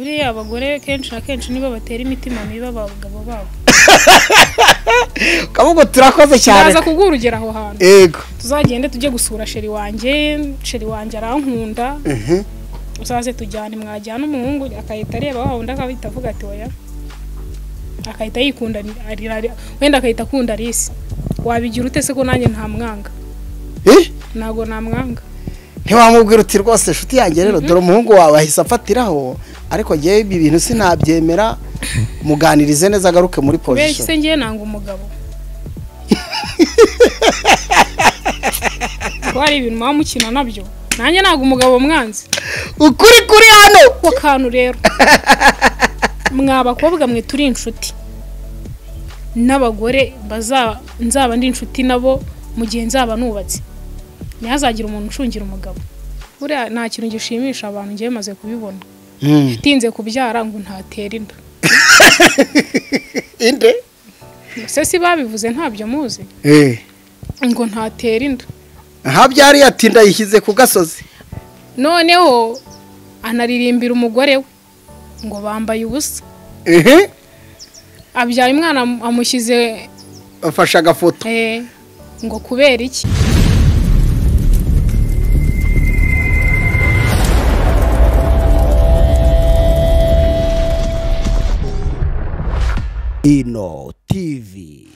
Buriya abagore kenshi na kenshi nibo batera imitima mibi abagabo babo. Kavugo turakoze cyane. Ndaza kugurugera aho hantu. Yego. Tuzagende tujye gusura sheri wanje arankunda. Uzaze tujyane mwajyana umuhungu akahita areba waho ndakabita avuga ati oya. Akahita yikunda wenda akahita akunda Risi. Wabigira ute se ko nanjye nta mwanga? Nago nta mwanga. Ntiwamubwira uti rwose inshuti yanjye rero dore umuhungu wawe ahise afatiraho ariko giye ibi bintu sinabyemera muganirize neza agaruke muri position. Bese se ngiye nanga umugabo. Wari ibintu mamukina nabyo. Nanjye naga umugabo mwanzi. Ukuri hano. Wakantu rero. Mwabakobwa mwe turi inshuti. N'abagore nzaba ndi inshuti nabo mu gihe nzaba nubatse. Nyazagira umuntu ucungira umugabo. Buriya nta kintu gishimisha abantu ngiye maze kubibona. Tinze kubyara ngo ntatera inda. Inde? Se si babivuze ntabyo muzi. Ngo ntatera inda. Aha byari yatinda yishyize ku gasozi. Noneho anaririmbira umugore we ngo bambaye ubusa. Abyaye umwana amushyize afasha agafoto. Ngo kubera iki? Ino TV.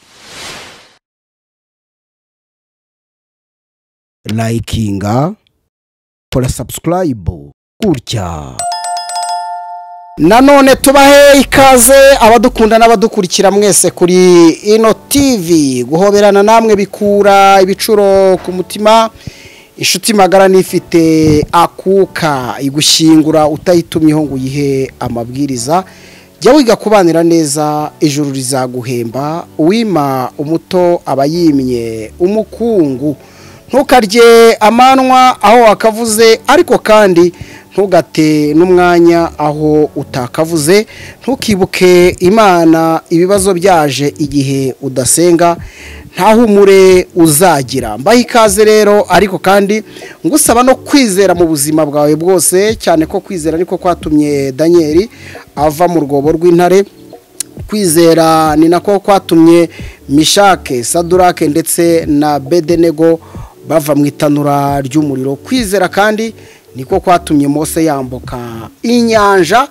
Likinga, pora subscribe, gutya. Nanone tubahe ikaze abadukunda n'abadukurikira mwese kuri Ino TV. Guhoberana namwe bikura ibicuro ku mutima. Inshuti magara nifite akuka igushingura utayitumyeho ngo yihe amabwiriza. Jya wiga kubanira neza ijuru rizaguhemba uwima umuto abayimye umukungu. Ntukarye amanwa aho wakavuze ariko kandi ntugate n'umwanya aho utakavuze. Ntukibuke Imana ibibazo byaje igihe udasenga nta humure uzagira. Mbahe ikaze rero ariko kandi ngusaba no kwizera mu buzima bwawe bwose cyane ko kwizera niko kwatumye Daniel ava mu rwobo rw'intare. Kwizera ni nako kwatumye Mishake, Sadurake ndetse na Bedenego bava mu itanura ry'umuriro. Kwizera kandi niko kwatumye Mose yambuka inyanja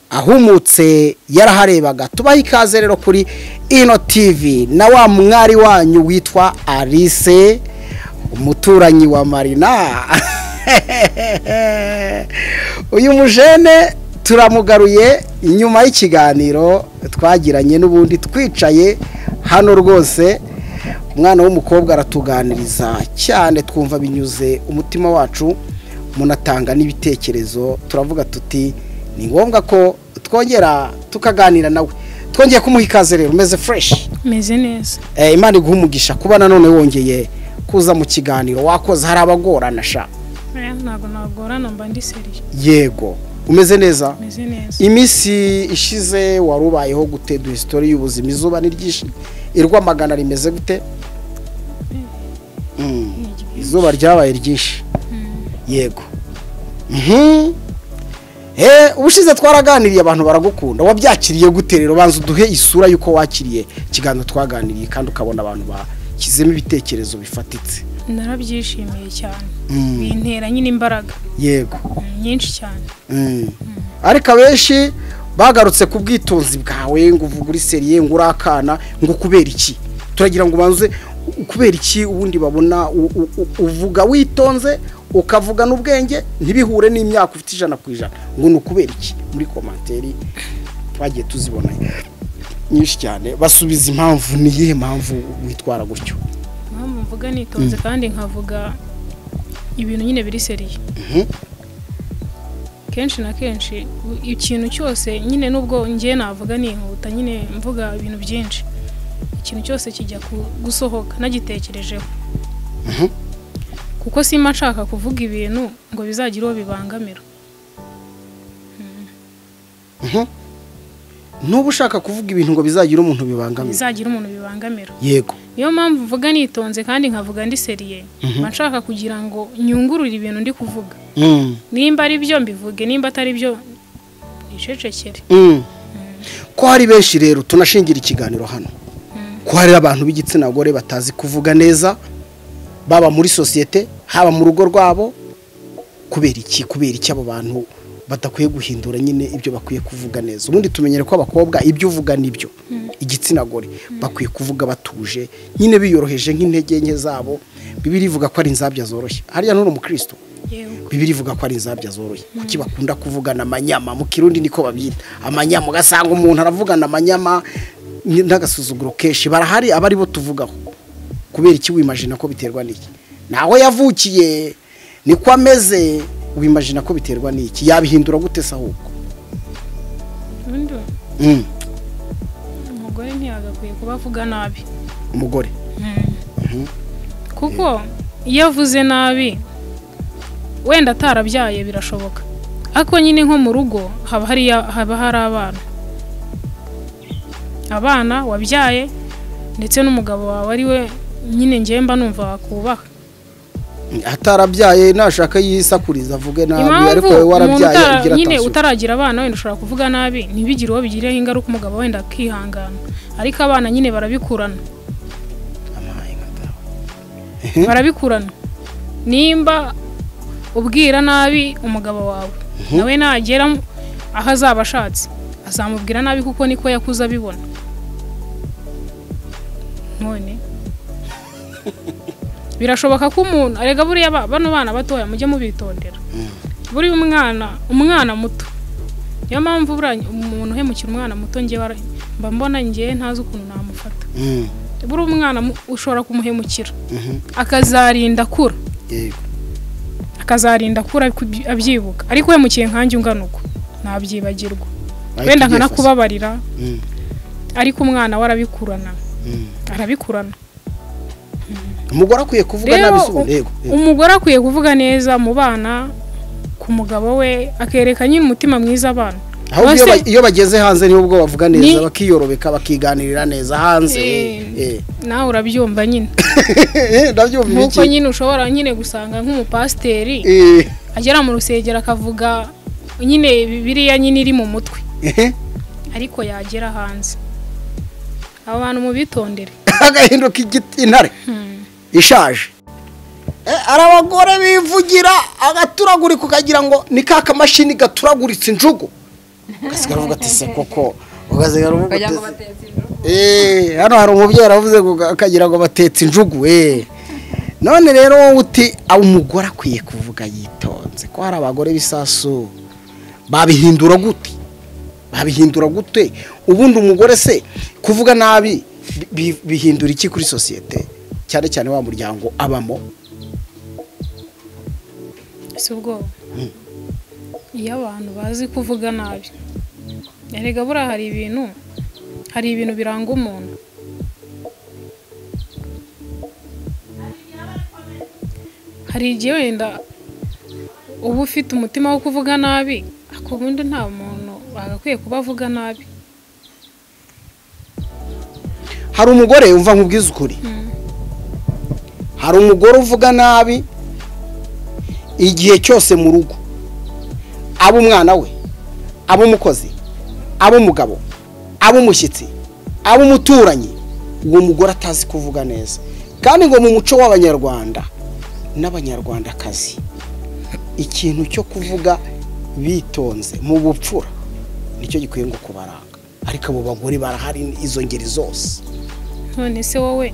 ahumutse yaraharebaga. Tubahe ikaze rero kuri Ino TV na wa mwari wanyu witwa Alice umuturanyi wa Marina. Uyu mujene turamugaruye inyuma y'ikiganiro twagiranye n'ubundi twicaye hano rwose. Umwana w'umukobwa aratuganiriza cyane twumva binyuze umutima wacu munatanga n'ibitekerezo. Turavuga tuti ni ngombwa ko twongera tukaganira nawe. Twongeye kumuha ikaze rero umeze fresh. Meze neza. Imana iguha umugisha kuba nanone wongeye kuza mu kiganiro. Wakoze hari abagorana sha. Ntago nagorana mba ndi seriye. Yego. Umeze neza? Meze neza. Imisi ishize warubayeho gute du history y'ubuzima izuba ni ryinshi. Irwamagana rimeze gute? Izuba ryabaye ryinshi. Yego. Ubushize twaraganiriye abantu baragukunda. Wabyakiriye gute rero? Banza uduhe isura yuko wakiriye ikiganiro twaganiriye kandi ukabona abantu bakizemo ibitekerezo bifatitse. Narabyishimiye cyane. Bintera nyine imbaraga. Yego. Nyinshi cyane. Ariko abenshi bagarutse ku bwitonzi bwawe ngo uvuga uri seriye ngo urakana ngo kubera iki? Turagira ngo banze kubera iki ubundi babona uvuga witonze ukavuga n'ubwenge ntibihure n'imyaka ufite 100% ngo nukubera iki? Muri commentaire twagiye tuzibona nyinshi cyane basubiza impamvu ni yihe mpamvu witwara gutyo. Mpamvu mvuga nitonze kandi nkavuga ibintu nyine biri seriye. Kenshi na kenshi ikintu cyose nyine nubwo ngiye navuga ni inkuta nyine mvuga ibintu byinshi. Ikintu cyose kijya gusohoka nagitekerejeho. Kuko sima nshaka kuvuga ibintu ngo bizagira uwo bibangamira. Nubu ushaka kuvuga ibintu ngo bizagira umuntu bibangamira. Bizagira umuntu bibangamira. Yego. Niyo mpamvu mvuga nitonze kandi nkavuga ndi seriye. Nshaka kugira ngo nyungurure ibintu ndi kuvuga. Nimba ari byo mbivuge, nimba atari byo icecekere. Ko hari benshi rero tunashingira ikiganiro hano ko hari abantu b'igitsina gore batazi kuvuga neza baba muri societe haba mu rugo rwabo kubera iki abo bantu badakwiye guhindura nyine ibyo bakwiye kuvuga neza. Ubundi tumenyere ko abakobwa ibyo uvuga nibyo igitsina gore bakwiye kuvuga batuje nyine biyoroheje nk'intege nke zabo. Bibiri ivuga ko ari inzabya zoroshye. Hariya none umukristo Bibiri ivuga ko ari inzabya zoroshye. Kuki bakunda kuvugana amanyama mu Kirundi niko babyita amanyama, ugasanga umuntu aravugana amanyama n'agasuzuguro keshi. Barahari abari bo tuvugaho kubera iki wimagine ko biterwa n'iki? Naho yavukiye niko ameze, wimagine ko biterwa n'iki? Yabihindura gute se ahubwo? Umugore ntiyagakwiye kubavuga nabi. Umugore kuko iyo avuze nabi wenda atarabyaye birashoboka, ariko nyine nko mu rugo haba hari abana wabyaye ndetse n'umugabo wawe ari we nyine ngemba numva wakubaha. Atarabyaye nashaka yisakuriza avuge nabi, ariko we warabyaye ugira nyine utaragira abana wenda ushobora kuvuga nabi ntibigire uwo bigireho ingaruka umugabo wenda akihangana, ariko abana nyine barabikurana. Barabikurana. Nimba ubwira nabi umugabo wawe nawe nagera aho azaba ashatse azamubwira nabi kuko niko yakuze abibona. None birashoboka ko umuntu arega buriya bano bana batoya mujye mubitondera. Buri umwana muto, niyo mpamvu umuntu uhemukira umwana muto nge mba mbona nge ntazi ukuntu namufata. Buri umwana ushobora kumuhemukira akazarinda kura, akazarinda kura abyibuka, ariko uhemukiye nkanjye ungana uko nabyibagirwa wenda nkanakubabarira, ariko umwana warabikurana arabikurana. Umugore akwiye kuvuga nabi yego. Umugore akwiye kuvuga neza mu bana ku mugabo we, akereka nyine umutima mwiza abana. Ahubwo iyo bageze hanze niho ubwo bavuga neza bakiyorobeka bakiganirira neza hanze. Nawe urabyumva nyine. Ndabyumva iki? Nuko nyine ushobora nyine gusanga nk'umupasteri agera mu rusengero akavuga nyine Bibiliya nyine iri mu mutwe, ariko yagera hanze abo bantu mubitondere agahinduka intare ishaje. Arabagore bivugira agaturagurika ukagira ngo ni ka kamashini gaturaguritse injugu, gasigara uvuga ati se koko, ugasigara uvuga ati hano hari umubyeyi aravuze akagira ngo batetse injugu. None rero wowe uti umugore akwiye kuvuga yitonze ko hari abagore bisasu. Babihindura gute? Ubundi umugore se kuvuga nabi bihindura iki kuri societe, cyane cyane wa muryango abamo? Si ubwo iyo abantu bazi kuvuga nabi, erega bura hari ibintu biranga umuntu. Hari igihe wenda uba ufite umutima wo kuvuga nabi, ariko ubundi nta muntu bagakwiye kubavuga nabi. Hari umugore umva nkubwiza ukuri, hari umugore uvuga nabi igihe cyose mu rugo, abo umwana we, abo umukozi, abo umugabo, abo umushyitsi, abo umuturanyi. Uwo mugore atazi kuvuga neza, kandi ngo mu muco w'abanyarwanda n'abanyarwandakazi ikintu cyo kuvuga bitonze mu bupfura nicyo gikwiye ngo kubaranga, ariko abo bagore barahari izo ngeri zose. None se wowe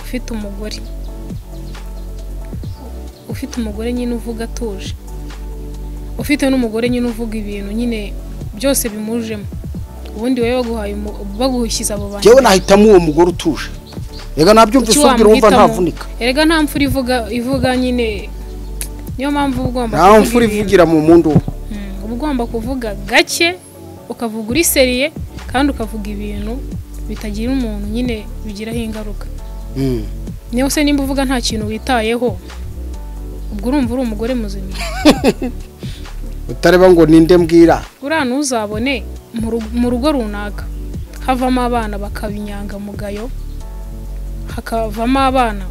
ufite umugore nyine uvuga atuje, ufite n'umugore nyine uvuga ibintu nyine byose bimujemo, ubundi wewe baguhishyiza abo bantu. Jewe nahitamo uwo mugore utuje. Ega nabyumvise ubwira umva ntavunika. Erega nta mfura ivuga nyine, niyo mpamvu ugomba kuvuga. Nta mfura ivugira mu mundu. Ugomba kuvuga gake, ukavuga uri seriye, kandi ukavuga ibintu bitagira umuntu nyine bigiraho ingaruka. Niyo se nimba uvuga nta kintu witayeho, ubwo urumva uri umugore muzima. Utareba ngo ninde mbwira. Uriya ntuzabone mu rugo runaka havamo abana bakabinyanga mugayo, hakavamo abana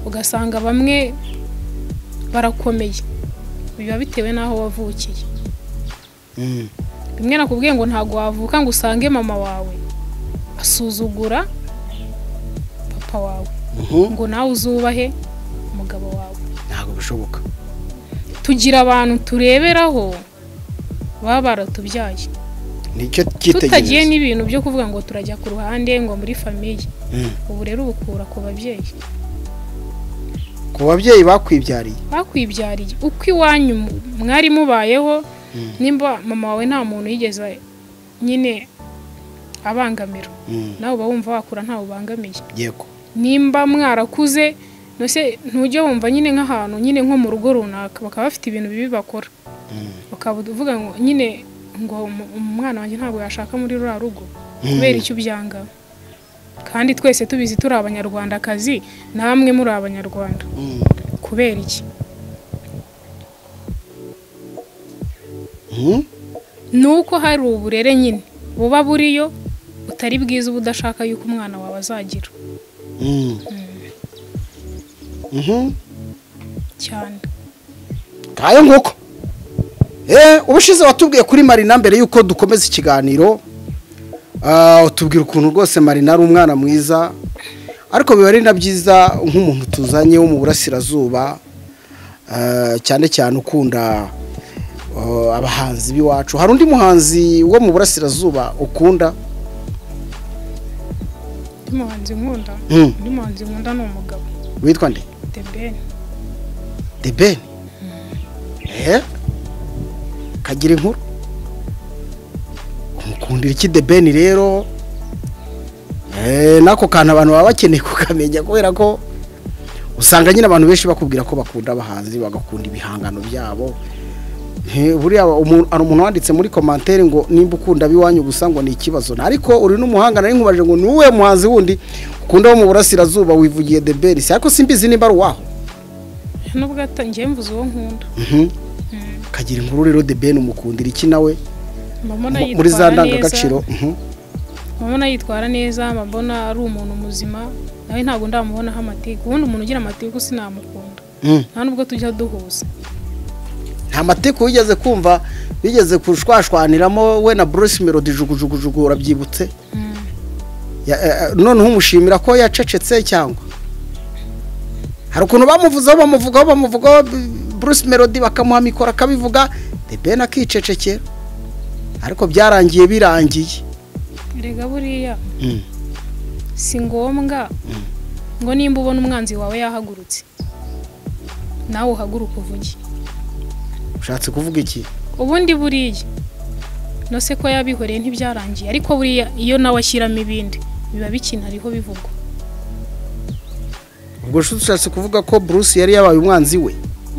ugasanga bamwe barakomeye, biba bitewe n'aho wavukiye. bimwe nakubwiye ngo ntago wavuka ngo usange mama wawe asuzugura papa wawe ngo nawe uzubahe umugabo wawe, ntago bishoboka. tugira abantu tureberaho baba baratubyaye, nicyo cyitegererezo, tutagiye n'ibintu byo kuvuga ngo turajya ku ruhande ngo muri famiye. Ubu rero ubukura ku babyeyi, ku babyeyi bakwibyariye uko iwanyu mwari mubayeho. Nimba mama wawe nta muntu yigeze nyine abangamira, nawe uba wumva wakura ntawe ubangamiye. Yego. Nimba mwarakuze nose ntujye wumva nyine nk'ahantu nyine nko mu rugo runaka bakaba bafite ibintu bibi bakora, bakavuga ngo nyine ngo umwana wanjye ntabwo yashaka muri ruriya rugo kubera icyo byanga. Kandi twese tubizi turi abanyarwandakazi, namwe muri abanyarwanda, kubera iki? Nuko hari uburere nyine buba buriyo utari bwiza, uba udashaka yuko umwana wawe azagira. Cyane kayo nguko. Ubushize watubwiye kuri Marina mbere yuko dukomeza ikiganiro, utubwira ukuntu rwose Marina ari umwana mwiza, ariko biba ari na byiza nk'umuntu tuzanye wo mu burasirazuba, cyane cyane ukunda abahanzi biwacu. Hari undi muhanzi wo mu burasirazuba ukunda? umuhanzi nkunda, undi muhanzi nkunda ni umugabo witwa nde? The Ben. Kagira inkuru umukundira iki The Ben rero? Nako kantu abantu baba bakeneye kukamenya, kubera ko usanga nyine abantu benshi bakubwira ko bakunda abahanzi, bagakunda ibihangano byabo. Buriya ari umuntu wanditse muri commentaire ngo nimba ukunda biwanyu gusa ngo ni ikibazo, ariko uri n'umuhanga. Nari nkubaje ngo nuwe muhanzi wundi ukunda wo mu burasirazuba wivugiye The Ben, ariko simbizi nimba ari waho. Nubwo atangiye mvuze uwo nkunda. Kagira inkuru rero The Ben umukundira iki nawe muri za ndangagaciro? Mbona yitwara neza, mbona ari umuntu muzima, nawe ntabwo ndamubonaho amatiku. Ubundi umuntu ugira amatiku sinamukunda, nta nubwo tujya duhuza. Nta matiku wigeze kumva bigeze kushwashwaniramo we na Bruce Melody jugujugujugu urabyibutse? Noneho umushimira ko yacecetse cyangwa hari ukuntu bamuvugaho Bruce Melody bakamuha mikoro akabivuga, The Ben akicecekera, ariko byarangiye birangiye. Erega buriya si ngombwa ngo nimba ubona umwanzi wawe yahagurutse nawe uhaguruka uvuge. Ushatse kuvuga iki? Ubundi buriya nose ko yabihoreye ntibyarangiye, ariko buriya iyo nawe ashyiramo ibindi biba bikina ariho bivugwa. Ubwo ushatse kuvuga ko Bruce yari yabaye umwanzi we?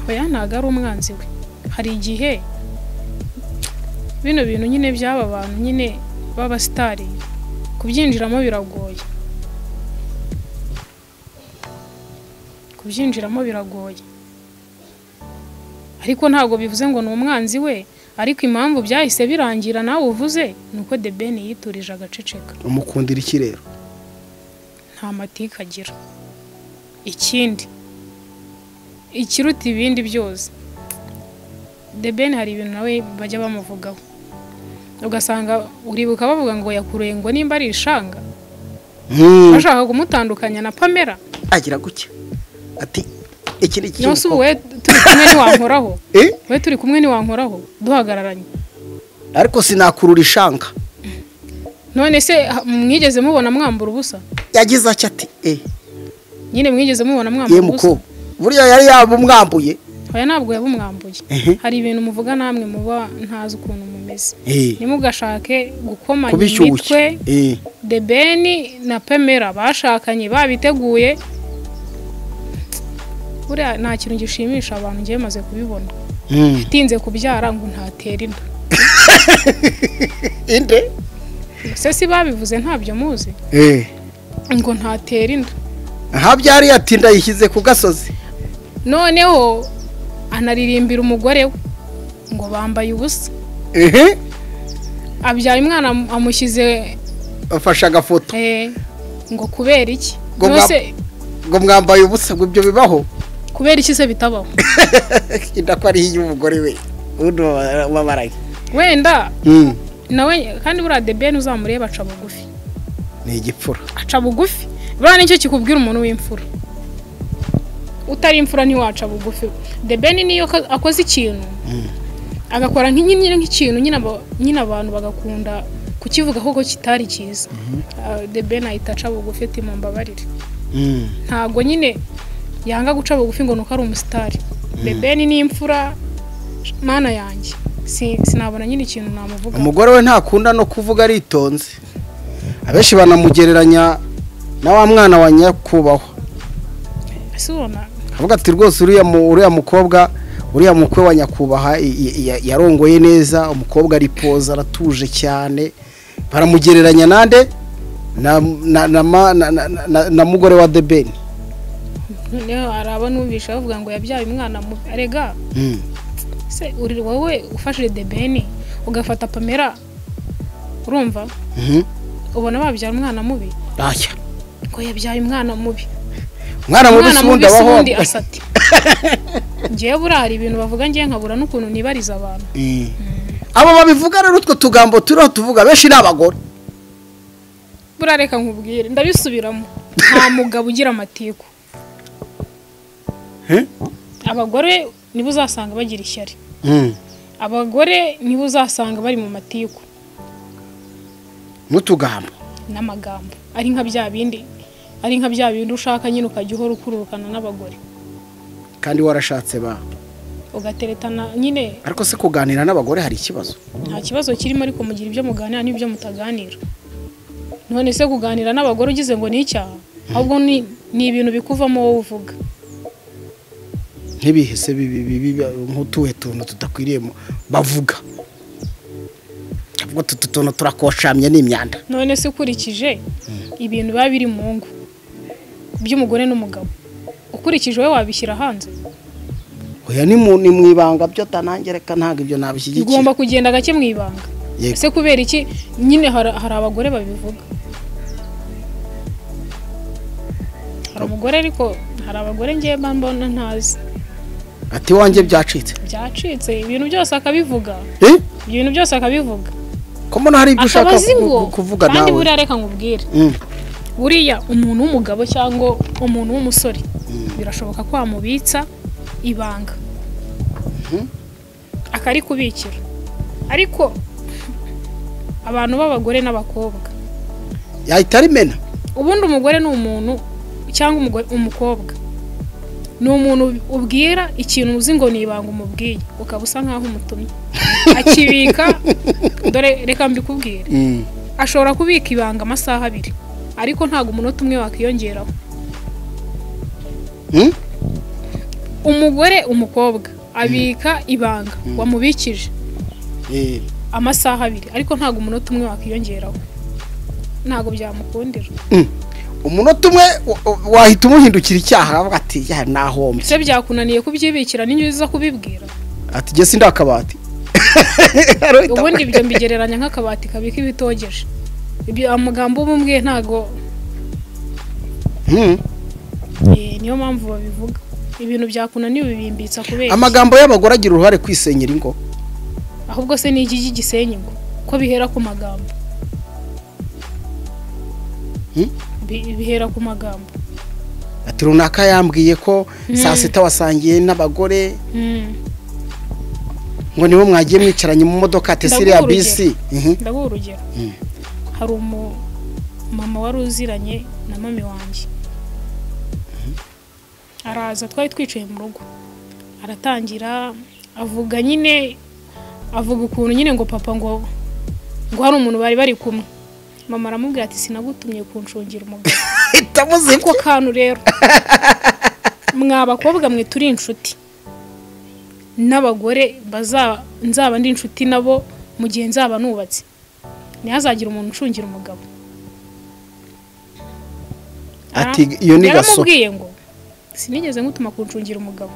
Oya, ntago ari umwanzi we. Hari igihe bino bintu nyine byaba abantu nyine baba stari kubyinjiramo biragoye, ariko ntago bivuze ngo ni umwanzi we. Ariko impamvu byahise birangira nawe uvuze nuko The Ben yiturije agaceceka. Umukundira iki rero? Nta matika agira. Ikindi ikiruta ibindi byose, The Ben hari ibintu nawe bajya bamuvugaho, ugasanga uribuka bavuga ngo yakuruye ngo nimba ari ishanga, bashaka kumutandukanya na Pamela. Agira gutya ati iki ni kintu nose we turi kumwe niwankoraho we turi kumwe niwankoraho duhagararanye, ariko sinakurura ishanga. None se mwigeze mubona mwambura ubusa? Yagize ati nyine mwigeze mubona mwambura ubusa? Buriya yari yabumwambuye. Oya, ntabwo yabumwambuye. Hari ibintu muvuga namwe muba ntazi ukuntu mumeze, nimugashake gukomanya imitwe. The Ben na Pamela bashakanye babiteguye. Buriya nta kintu gishimisha abantu ngiye maze kubibona. Tinze kubyara ngo ntatera inda. Inde se si babivuze ntabyo muzi? Ngo ntatera inda. Aha byari yatinda yishyize ku gasozi. Noneho anaririmbira umugore we ngo bambaye ubusa. Abyaye umwana amushyize afasha agafoto. Ngo kubera iki? Ngo mwambaye ubusa, ngo ibyo bibaho. Kubera iki se bitabaho? Indako ari y'umugore we undo wabaraye. Wenda nawe kandi buriya The Ben uzamureba aca bugufi, ni igipfura, aca bugufi. Buriya nicyo kikubwira umuntu w'imfura, utari imfura ntiwaca bugufi. The Ben niyo akoze ikintu agakora nk'ikintu nyine abantu bagakunda kukivuga koko kitari cyiza, The Ben ahita aca bugufi ati mumbabarire. Ntago nyine yanga guca bugufi ngo nuko ari umusitari. The Ben ni imfura mana yanjye, sinabona nyine ikintu namuvuga. Umugore we ntakunda no kuvuga aritonze, abenshi banamugereranya na wa mwana wa nyakubahwa. Asubona avuga ati rwose uriya mukobwa, uriya mukwe wa nyakubahwa yarongoye neza, umukobwa ari poza aratuje cyane. Baramugereranya nande na mugore wa The Ben. Noneho araba nubisha bavuga ngo yabyaye umwana arega. Se uri wowe ufashije The Ben ugafata Pamela, urumva? Ubona babyara umwana mubi. Aya ngo yabyaye umwana mubi. Umwana mubi sundi abaho asati. Ngiye burari ibintu bavuga ngiye nkabura n'ukuntu nibariza abantu. Abo babivuga rero utwo tugambo turiho tuvuga benshi n'abagore. Burareka nkubwire ndabisubiramo, nta mugabo ugira amatiku. Abagore nibo uzasanga bagira ishyari. Abagore nibo uzasanga bari mu matiku n'utugambo n'amagambo ari nka bya bindi ushaka nyine ukajya uhora ukururukana n'abagore kandi warashatse ba ugateretana nyine. Ariko se kuganira n'abagore hari ikibazo? Nta kibazo kirimo, ariko mugira ibyo muganira n'ibyo mutaganira. None se kuganira n'abagore ugize ngo ni icyaha, ahubwo ni ibintu bikuvamo wowe uvuga. Ntibihese nk'utuhe tuntu tudakwiriyemo bavuga. Avuga tuntu turakoshamye n'imyanda. None se ukurikije ibintu biba biri mu ngo by'umugore n'umugabo, ukurikije wowe wabishyira hanze? Oya ni mu ibanga byo tanangereka ntago ibyo nabishyigikiye. Ugomba kugenda gake mu ibanga. Ese kubera iki nyine hari abagore babivuga? Hari umugore ariko hari abagore ngiye mbona ntazi. Ati wanjye byacitse ibintu byose akabivuga. Ibintu byose akabivuga. Ko mbona hari ibyo ushaka kuvuga nawe. Kandi buriya reka nkubwire. Buriya umuntu w'umugabo cyangwa umuntu w'umusore birashoboka ko amubitsa ibanga akari kubikira, ariko abantu b'abagore n'abakobwa yahita rimena. Ubundi umugore ni umuntu cyangwa umukobwa ni umuntu ubwira ikintu uzi ngo ni ibanga umubwiye ukaba usa nkaho umutumye akibika. Dore reka mbikubwire, ashobora kubika ibanga amasaha 2 ariko ntago umunota umwe wakiyongeraho. Umugore umukobwa abika ibanga wamubikije amasaha 2 ariko ntago umunota umwe wakiyongeraho, ntago byamukundira. Umunota umwe wahita umuhindukira icyaha avuga ati ya nahombe. Se byakunaniye kubyibikira n'inyuza kubibwira ati je sindi akabati. Ubundi ibyo mbigereranya nk'akabati kabika ibitogeje. Ibyo amagambo ubumwe ntago niyo mpamvu babivuga. Ibintu byakunaniye bibimbitsa kubera amagambo y'abagore agira uruhare kwisenyera ingo. Ahubwo se ni iki gisenye ngo ko bihera ku magambo? Bihera ku magambo. Ati runaka yambwiye ko saa 6 wasangiye n'abagore ngo nibo mwagiye mwicaranye mu modoka tesire ya bisi. Ndaguha urugero. Hari mama wari uziranye na mami wanjye. Araza twari twicaye mu rugo, aratangira avuga ukuntu nyine ngo papa ngo hari umuntu bari kumwe. Mama aramubwira ati sinagutumye kunshungira umugabo. Itamuze ko kantu rero mwabakobwa mwe turi inshuti n'abagore nzaba ndi inshuti nabo mu gihe nzaba nubatse, ntihazagira umuntu ucungira umugabo. Ati iyo ni gaso. Yaramubwiye ngo sinigeze ngutuma kunshungira umugabo.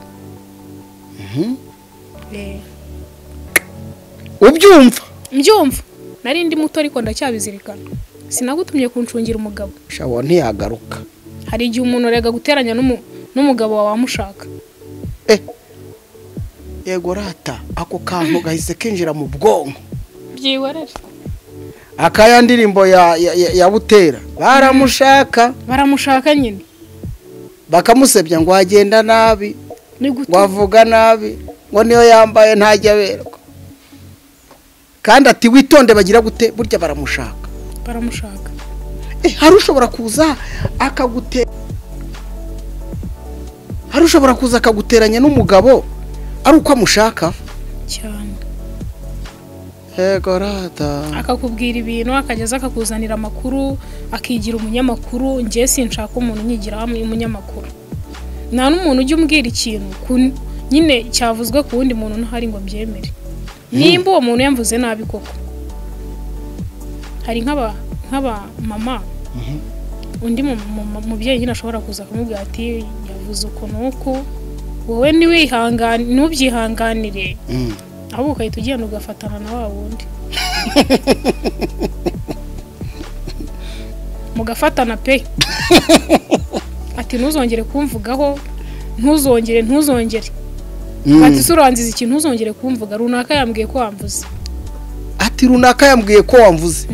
Ubyumva? Mbyumva. Nari ndi muto ariko ndacyabizirikana. Sinagutumye kunshungira umugabo. Shawa ntiyagaruka. Hari igihe umuntu rega guteranya n'umugabo wawe wamushaka. Yego rata ako kantu gahise kinjira mu bwonko. Byiwerere. akaya ndirimbo ya Butera baramushaka nyine bakamusebya ngo agenda nabi ngo avuga nabi ngo niyo yambaye ntajya berwa kandi ati witonde bagira gute burya baramushaka hari ushobora kuza akaguteranya n'umugabo ari uko amushaka cyane yego rata akakubwira ibintu akageza akakuzanira amakuru akigira umunyamakuru njye sinshaka umuntu unyigira umunyamakuru nta n'umuntu ujya umbwira ikintu nyine cyavuzwe ku wundi muntu ntahari ngo mbyemere nimba uwo muntu yamvuze nabi koko hari nk'aba mama undi mubyeyi nyine ashobora kuza akamubwira ati yavuze uko nuko wowe ntubyihanganire ahubwo ukahita ugenda ugafatana na wa wundi mugafatana pe ati ntuzongere kumvugaho ntuzongere ati surangiza ikintu ntuzongere kumvuga runaka yambwiye ko wamvuze ati runaka yambwiye ko wamvuze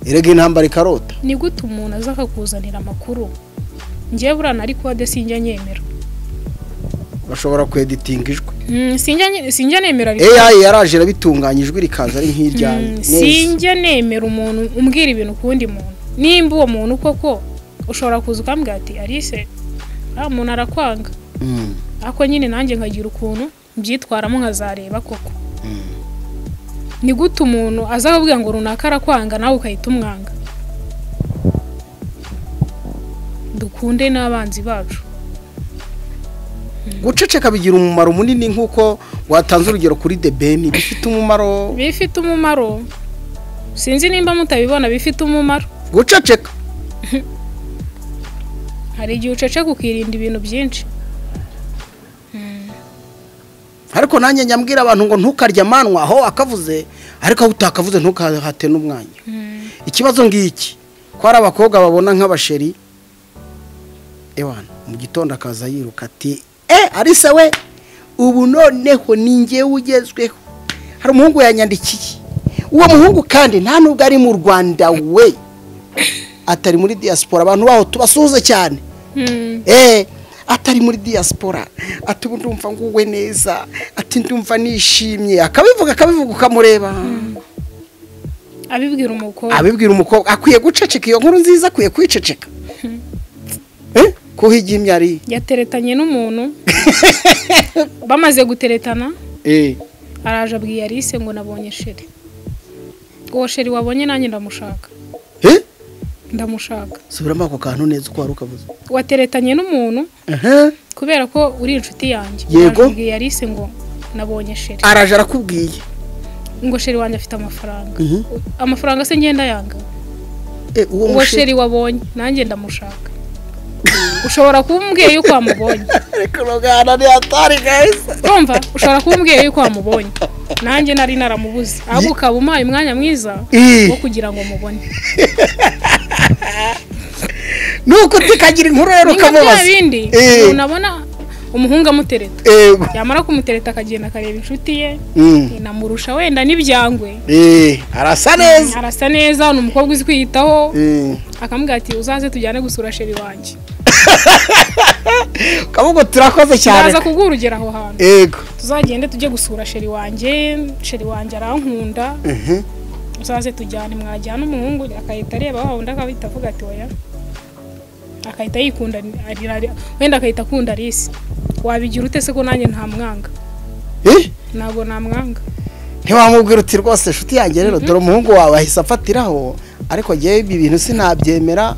erega intambara ikarota ni gute umuntu aza akakuzanira amakuru ngewe burana ariko adesinjya nyemera bashobora kweditinga ijwi sinjya nemera AI yaraje rabitunganyijwe rikaza ari nk'iryanye sinjya nemera umuntu umbwira ibintu kundi muntu nimba uwo muntu koko ushobora kuza ukambwira ati Alice umuntu arakwanga ako nyine nanjye nkagira ukuntu mbyitwaramo nkazareba koko ni gute umuntu aza akubwira ngo runaka arakwanga nawe ukahita umwanga dukunde n'abanzi bacu guceceka bigira umumaro munini nk'uko watanze urugero kuri The Ben bifite umumaro sinzi nimba mutabibona bifite umumaro guceceka hari igihe uceceka ukirinda ibintu byinshi ariko nanjye nyambwira abantu ngo ntukarye amanwa aho akavuze ariko aho utakavuze ntukahate n'umwanya ikibazo ngiki ko ari abakobwa babona nk'abasheri ewana mu gitondo akaza yiruka ati Alice we ubu noneho ni njyewe ugezweho hari umuhungu yanyandikiye uwo muhungu kandi nta nubwo ari mu Rwanda we atari muri diaspora abantu baho tubasuhuze cyane atari muri diaspora ati ndumva nguwe neza ati ndumva nishimye akabivuga ukamureba abibwira umukobwa akwiye guceceka iyo nkuru nziza akwiye kwiceceka kuhiga imyari yateretanye n'umuntu bamaze guteretana araje abwiye Alice ngo nabonye sheri uwo sheri wabonye nanjye ndamushaka subiramo ako kantu neza uko wari ukavuze wateretanye n'umuntu kubera ko uri inshuti yanjye abwiye Alice ngo nabonye sheri araje arakubwiye ngo sheri wanjye afite amafaranga se ngenda yanga uwo sheri wabonye nanjye ndamushaka ushobora kumbwira yuko wamubonye ariko rogana ni atari guys urumva ushobora kumbwira yuko wamubonye nanjye nari naramubuze ahubwo ukaba umpaye umwanya mwiza wo kugira ngo mubone nuko tikagira inkuru rero ukamubaza bindi unabona umuhungu amutereta yamara kumutereta akagenda akareba inshuti ye inamurusha wenda n'ibyangwe arasa neza ni umukobwa uzi kwiyitaho akamubwira ati uzaze tujyane gusura sheri wanjye kavuga turakoze cyane ndaza kuguha urugero aho hantu yego tuzagende tujye gusura sheri wanjye arankunda uzaze tujyane mwajyana umuhungu akahita areba aho undi akabita avuga ati oya akahita yikunda wenda akahita akunda Alice wabigira ute se ko nanjye nta mwanga ntabwo nta mwanga ntiwamubwira uti rwose inshuti yanjye rero dore umuhungu wawe ahise afatiraho ariko ngewe ibi bintu sinabyemera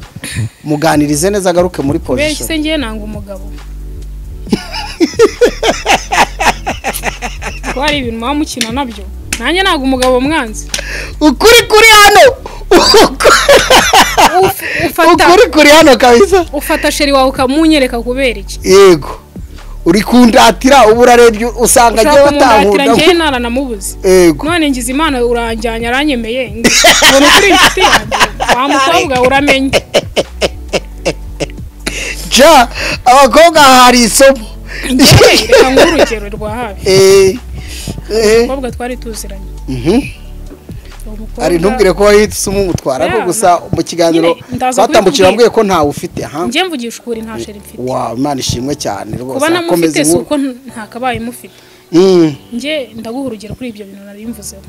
muganirize neza agaruke muri position bese se ngiye nanga umugabo twari ibintu mwa mukina nabyo nanjye nanga umugabo mwanzi ukuri hano ukuri hano kabisa ufata sheri wawe ukamunyereka kubera iki yego uri kundatira ubu urarebye usanga agiye batankunda ngiye naranamubuze none ngize imana uranjyanya aranyemeye ngo kuri inshuti yanjye wa mukobwa uramenye ja abakobwa hari isomo reka ngurugero rwa hafi umukobwa twari tuziranye umukobwa ari ntubwire ko wahita umutwara ko gusa mu kiganiro batambukira mbwiye ko ntawe ufite njye mvugisha ukuri nta sheri mfite wow Imana ishimwe cyane rwose kuba namufite si uko ntakabaye mufite njye ndaguha urugero kuri ibyo bintu nari mvuzeho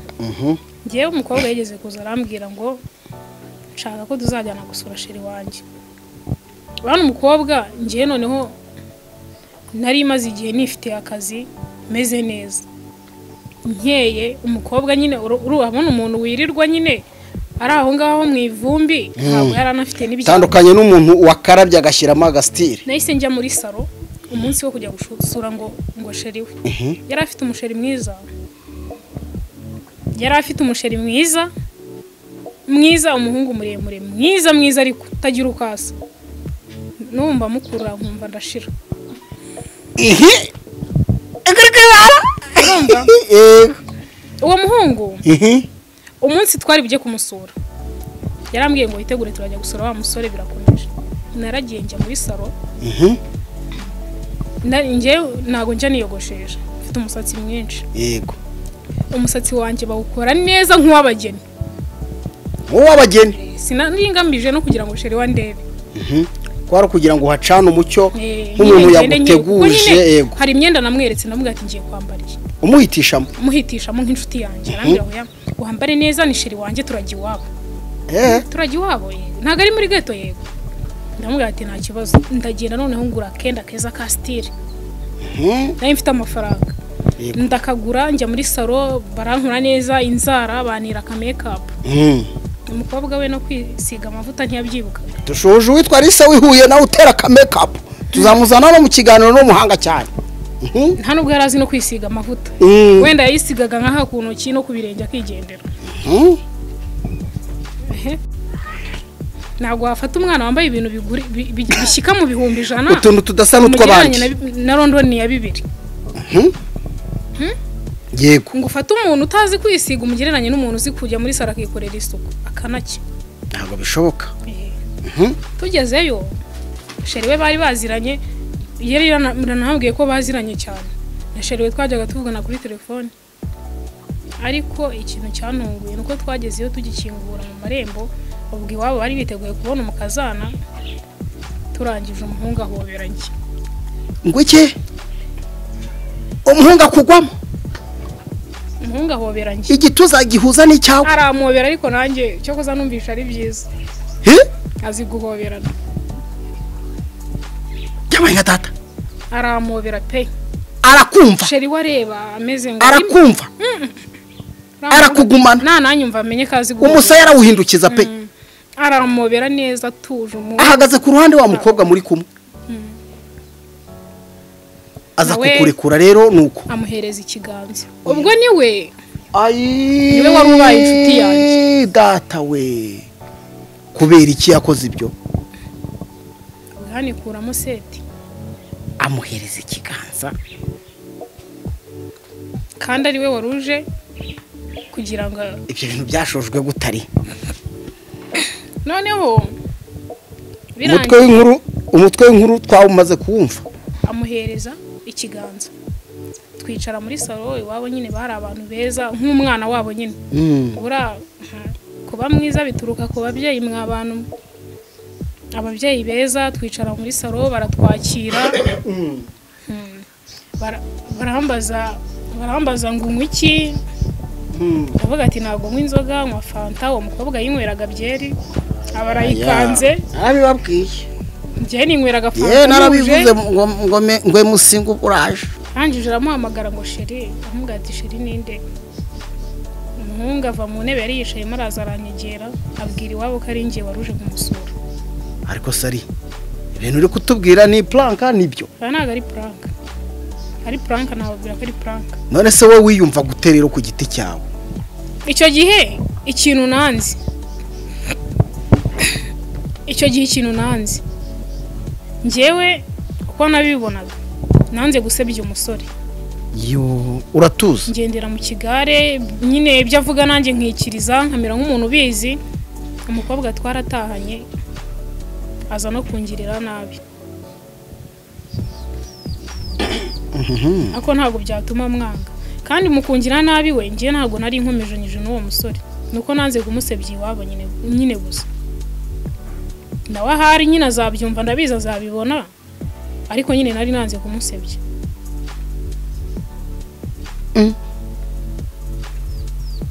njyewe umukobwa yigeze kuza arambwira ngo nshaka ko tuzajyana gusura sheri wanjye bano umukobwa njye noneho nari maze igihe nifite akazi meze neza nkeye umukobwa nyine urabona umuntu wirirwa nyine ari aho ngaho mu ivumbi ntabwo yari anafite n'ibyo tandukanye n'umuntu wakarabye agashyiramo agasitiri nahise njya muri salo umunsi wo kujya gusura ngo sheri we yari afite umusheri mwiza mwiza umuhungu muremure mwiza ariko utagira ukasa numva mukura nkumva ndashira uwo muhungu umunsi twari bujye kumusura yarambwiye ngo witegure turajya gusura wa musore birakomeje naragiye njya muri salo njye ntago njya niyogoshesha mfite umusatsi mwinshi yego umusatsi wanjye bawukora neza nk'uw'abageni sinangambije no kugira ngo sheri wandebe kwara kugira ngo hacane umucyo nk'umuntu yaguteguje yego hari imyenda namweretse namubwira ati ngiye kwambara iki umuhitishamo nk'inshuti yanjye arambwira ngo wambare neza ni sheri wanjye turajya iwabo ntabwo ari muri geto yego ndamubwira ati nta kibazo ndagenda noneho ngura akenda keza ka style nayo mfite amafaranga ndakagura njya muri salo barankura neza inzara banira ka makeup umukobwa we no kwisiga amavuta ntiyabyibuka dushoje witwa Lisa wihuye nawe utera ka makeup tuzamuzana no mu kiganiro n'umuhanga cyane nta nubwo yari azi no kwisiga amavuta wenda yayisigaga nkaha ku ntoki no ku birenge akigendera ntabwo wafata umwana wambaye ibintu bishyika mu bihumbi 100 utuntu tudasa n'utw'abandi na London ya 2 yego ngo ufate umuntu utazi kwisiga umugereranye n'umuntu uzi kujya muri sara akikorera isuku akanaki ntabwo bishoboka tugezeyo sheri we bari baziranye yari ranambwiye ko baziranye cyane na sheri we twajyaga tuvugana kuri telefone ariko ikintu cyantunguye nuko twagezeyo tugikingura mu marembo ubwo iwabo bari biteguye kubona umukazana turangije umuhungu ahoberanye ngo iki umuhungu akugwamo umuhungu ahoberanye igituza gihuza n'icyawe aramubera ariko nanjye cyo koza numvisha ari byiza azi guhoberana cyamanya data aramubera pe arakumva sheri wareba ameze ngo arakumva arakugumana nanyumva amenye kazi guhobera umusaya arawuhindukiza pe aramubera neza tuje ahagaze ku ruhande wa mukobwa muri kumwe aza kukurekura rero nuko amuhereza ikiganza ubwo niwe wari ubaye inshuti yanjye data we kubera iki yakoze ibyo hanikuramo seti amuhereza ikiganza kandi ari we waruje kugira ngo ibyo bintu byashojwe gutari noneho umutwe w'inkuru twawumaze kuwumva amuhereza ikiganza twicara muri salo iwabo nyine bari abantu beza nk'umwana wabo nyine kuba mwiza bituruka ku babyeyi mw'abantu ababyeyi beza twicara muri salo baratwakira barambaza ngo unywe iki bavuga ati ntabwo nywa inzoga nywa fanta uwo mukobwa yinyweraga byeri abarayikanze arabibabwiye njye ninyweraga fanta narabivuze ngo musinga uraje hanjije aramuhamagara ngo sheri amubwira ati sheri ninde umuhungu ava mu ntebe yari yicayemo araza aranyegera abwira iwabo ko ari njye waruje kumusura ariko sari ibintu uri kutubwira ni planka nibyo ntabwo ari planka nababwira ko ari planka none se wowe wiyumva guterera ku giti cyawe icyo gihe ikintu nanzi njyewe uko nabibonaga nanze gusebya umusore uratuza ngendera mu kigare nyine ibyo avuga nanjye nkikiriza nkamera nk'umuntu ubizi umukobwa twaratahanye aza no kungirira nabi ako ntabwo byatuma mwanga kandi mukungira nabi we njye ntabwo nari nkomejanyije n'uwo musore nuko nanze kumusebya iwabo nyine gusa nawe ahari nyine azabyumva ndabiza azabibona ariko nyine nari nanze kumusebya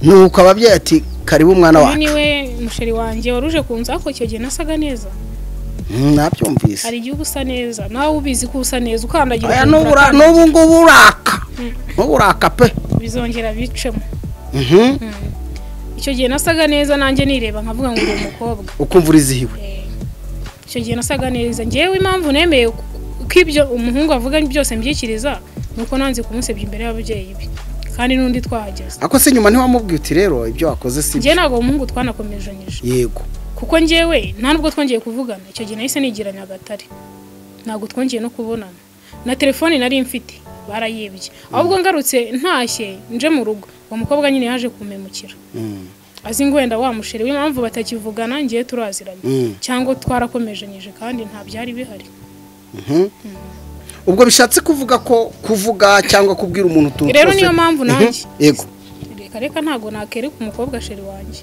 nuko ababyeyi ati karibu umwana wacu niwe musheri wanjye waruje kunza ko icyo gihe nasaga neza nabyumvise hari igihe usa neza nawe ubizi ko usa neza ukandagira aya n'ubu ngubu uraka pe bizongera bicemo icyo gihe nasaga neza nanjye nireba nkavuga ngo uri umukobwa ukumva urizihiwe icyo gihe nasaga neza ngewe impamvu nemeye ko ibyo umuhungu avuga byose mbyikiriza nuko nanze kumusebya imbere y'ababyeyi be kandi nundi twahageze ako se nyuma ntiwamubwiye uti rero ibyo wakoze si ngewe ntabwo umuhungu twanakomejanyije yego kuko ngewe nta nubwo twongeye kuvugana icyo gihe nahise nigira Nyagatare ntabwo twongeye no kubonana na telefone nari mfite barayibye ahubwo ngarutse ntashye nje mu rugo uwo mukobwa nyine yaje kumemukira azi ngo wenda wamushire w'impamvu batakivugana ngiye turaziranye cyangwa twarakomejanyije kandi nta byari bihari ubwo bishatse kuvuga ko kuvuga cyangwa kubwira umuntu utuntu rero niyo mpamvu nanjye yego reka ntago nakereka umukobwa sheri wanjye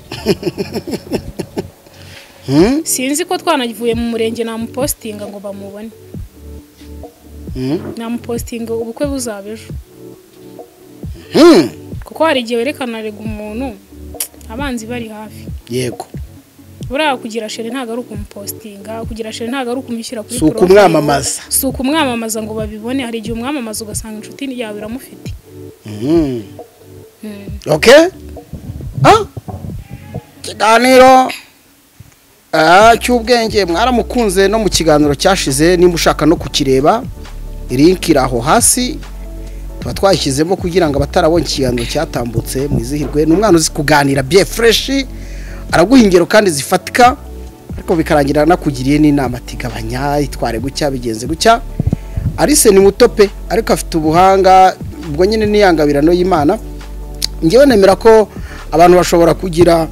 sinzi ko twanagivuye mu murenge namupostinga ngo bamubone namupostinga ubukwe buzaba ejo kuko hari igihe werekana rega umuntu abanzi bari hafi yego buriya kugira sheri ntago ari ukumupostinga kugira sheri ntago ari ukumushyira kuri profile ukumwamamaza ukumwamamaza ngo babibone hari igihe umwamamaza ugasanga inshuti yawe iramufite okay kiganiro cy'ubwenge mwaramukunze no mu kiganiro cyashize nimba ushaka no kukireba link iraho hasi tuba twayishyizemo kugira ngo abatarabonye ikiganiro cyatambutse mwizihirwe n'umwana uzi kuganira bien fresh araguha ingero kandi zifatika ariko bikarangira nakugiriye n'inama tigabanya itware gucya bigenze gucya Alice ni mutope ariko afite ubuhanga ubwo nyine niyangabirano y'Imana ngewe nemera ko abantu bashobora kugira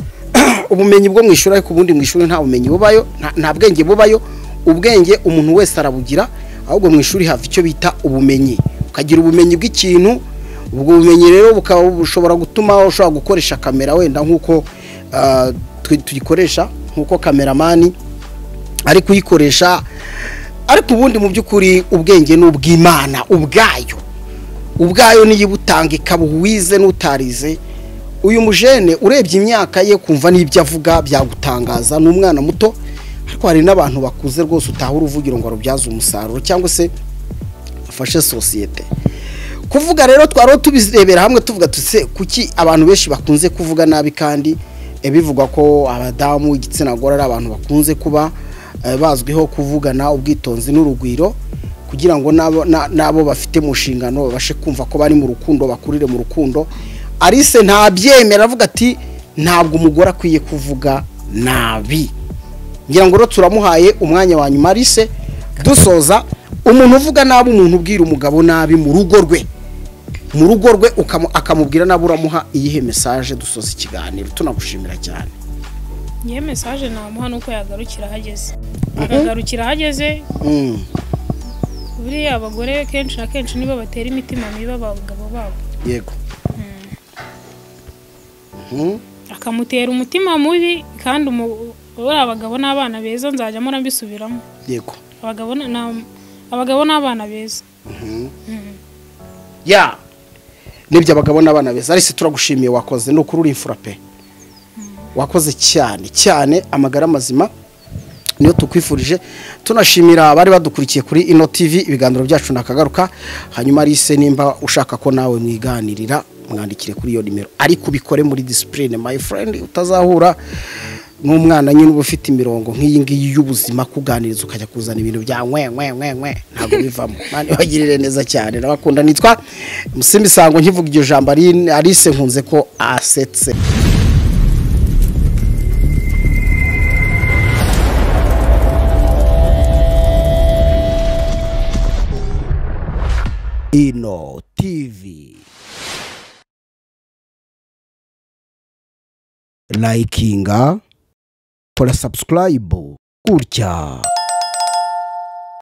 ubumenyi bwo mwishura ariko ubundi mwishuri nta bumenyi bubayo nta bwenge bubayo ubwenge umuntu wese arabugira ahubwo mwishuri hafi icyo bita ubumenyi ukagira ubumenyi bw'ikintu ubwo bumenyi rero bukaba bushobora gutuma ushobora gukoresha kamera wenda nkuko tuyikoresha nkuko kameramani ari kuyikoresha ariko ubundi mu by'ukuri ubwenge n'ubw'Imana ubwayo niyo butanga ikabuwize n'utarize uyu mujene urebye imyaka ye kumva n'ibyo avuga byagutangaza n'umwana muto ariko hari n'abantu bakuze rwose utahura uvugiro ngo arubyaze umusaruro cyangwa se afashe societe kuvuga rero twaro tubirebera hamwe tuvuga tuse kuki abantu benshi bakunze kuvuga nabi kandi bivugwa ko abadamu igitsina gore ari abantu bakunze kuba bazwiho kuvugana ubwitonzi n'urugwiro kugira ngo nabo bafite mu nshingano babashe kumva ko bari mu rukundo bakurire mu rukundo Alice ntabyemera avuga ati ntabwo umugore akwiye kuvuga nabi ngira ngo turamuhaye umwanya wa nyuma Alice dusoza umuntu uvuga nabi umuntu ubwira umugabo nabi mu rugo rwe akamubwira nabi uramuha iyihe message dusoza ikiganiro tunagushimira cyane niye message namuha nuko yagarukira hageze akagarukira hageze buriya abagore kenshi na kenshi nibo batera imitima mibi abagabo babo yego akamutera umutima mubi kandi abagabo n'abana beza nzajya mura mbisubiramo yego abagabo n'abana beza ya nibyo abagabo n'abana beza Alice turagushimiye wakoze no kuri uri imfura pe wakoze cyane amagara mazima niyo tukwifurije tunashimira abari badukurikiye kuri Ino TV ibiganiro byacu nakagaruka hanyuma Alice nimba ushaka ko nawe mwiganirira mwandikire kuri iyo nimero ariko ubikore muri discipline my friend utazahura n'umwana nyine ufite imirongo nk'iyi ngiyi y'ubuzima kuganiriza ukajya kuzana ibintu bya nkwe ntabwo bivamo mani bagirire neza cyane nabakunda nitwa Musimbi Sango nkivuga iryo jambo Alice nkunze ko asetse Ino TV likinga, subscribe gutya.